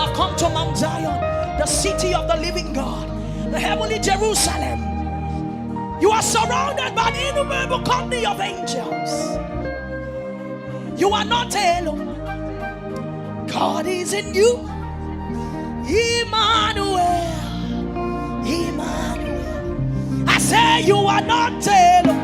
have come to Mount Zion, the city of the living God, the heavenly Jerusalem. You are surrounded by the innumerable company of angels. You are not alone. God is in you. Emmanuel. Emmanuel. I say you are not alone.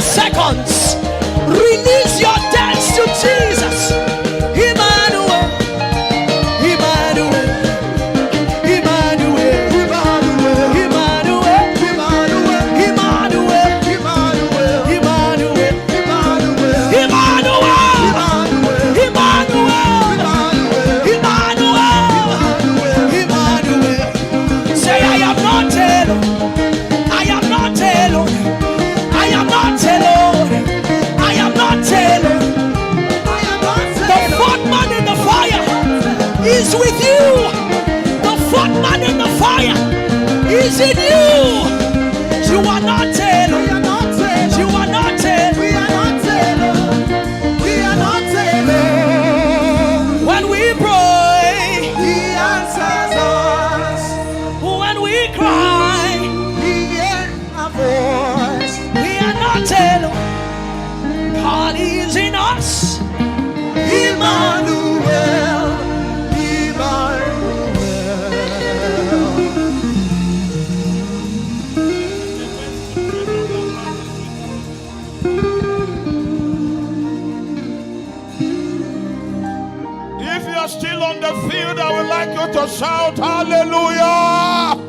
Seconds. Release your dance to Jesus. Emmanuel. Emmanuel. Emmanuel. Emmanuel. Emmanuel. Emmanuel. Emmanuel. Emmanuel. Emmanuel. Emmanuel. Emmanuel. Say, I am not alone. I am not alone. I am not alone. I am not alone. The fourth man in the fire is with you. The fourth man in the fire is in you. You are not alone. You are not alone. We are not alone. We are not alone. When we pray, He answers us. When we cry, He hears our voice. Alone. God is in us. Emmanuel. Emmanuel. If you are still on the field, I would like you to shout hallelujah.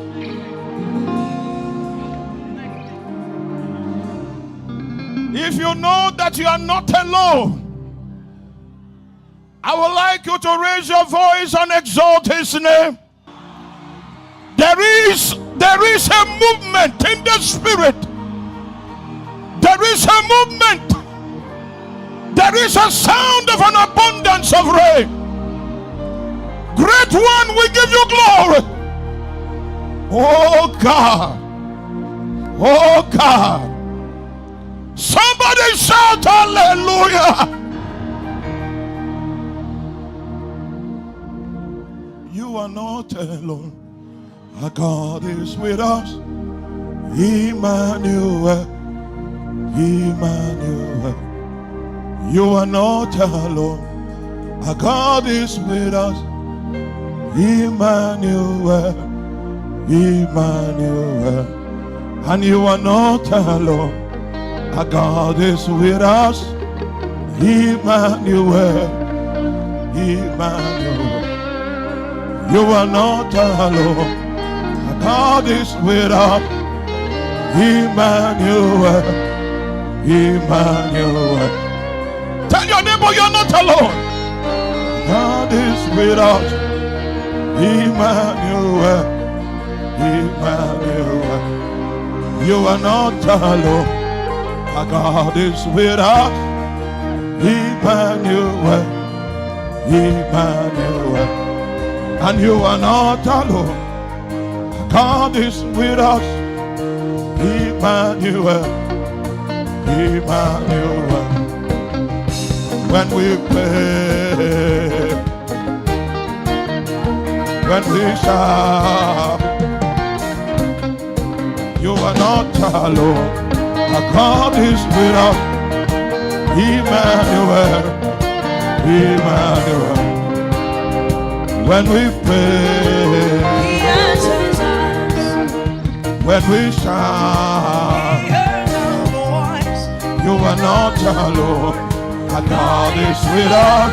If you know that you are not alone, I would like you to raise your voice and exalt His name. There is a movement in the spirit. There is a movement. There is a sound of an abundance of rain. Great One, we give you glory. Oh God. Oh God. Somebody shout hallelujah. You are not alone. Our God is with us. Emmanuel. Emmanuel. You are not alone. Our God is with us. Emmanuel. Emmanuel. And you are not alone. Our God is with us. Emmanuel. Emmanuel. You are not alone. God is with us. Emmanuel. Emmanuel. Tell your neighbor you're not alone. God is with us. Emmanuel. Emmanuel. You are not alone. God is with us. Emmanuel. Emmanuel. And you are not alone. God is with us. Emmanuel. Emmanuel. When we pray, when we shout, you are not alone. God is with us. Emmanuel. Emmanuel. When we pray, He answers us. When we shout, He hears our voice. you are not alone. God is with us.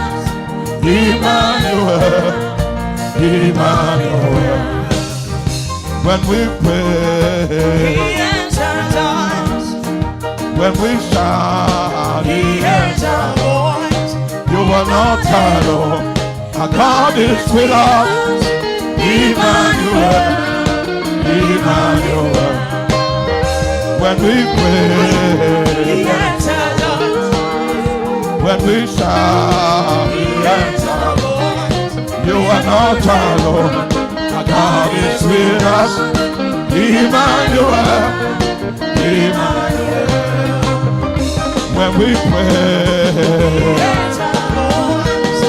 Emmanuel. Emmanuel. When we pray, He answers us. when we shout, He hears our voice. you are not alone. God is with us. Emmanuel. Emmanuel. When we pray, He answers us. when we shout, He hears our voice. you are not alone. God is with us. Emmanuel. Emmanuel. When we pray, He hears our voice.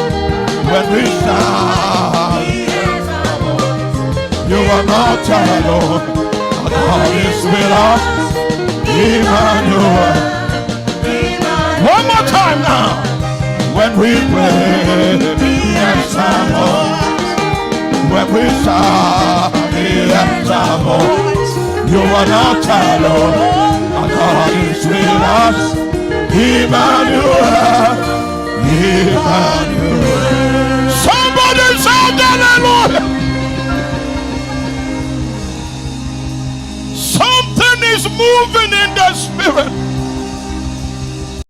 when we shout, He hears our voice. you are not alone. God is with us. Emmanuel. One more time now. When we pray, He hears our voice. when we shout, He hears our voice. You are not alone. God is with us. Emmanuel. Emmanuel. Somebody shout hallelujah. Something is moving in the spirit.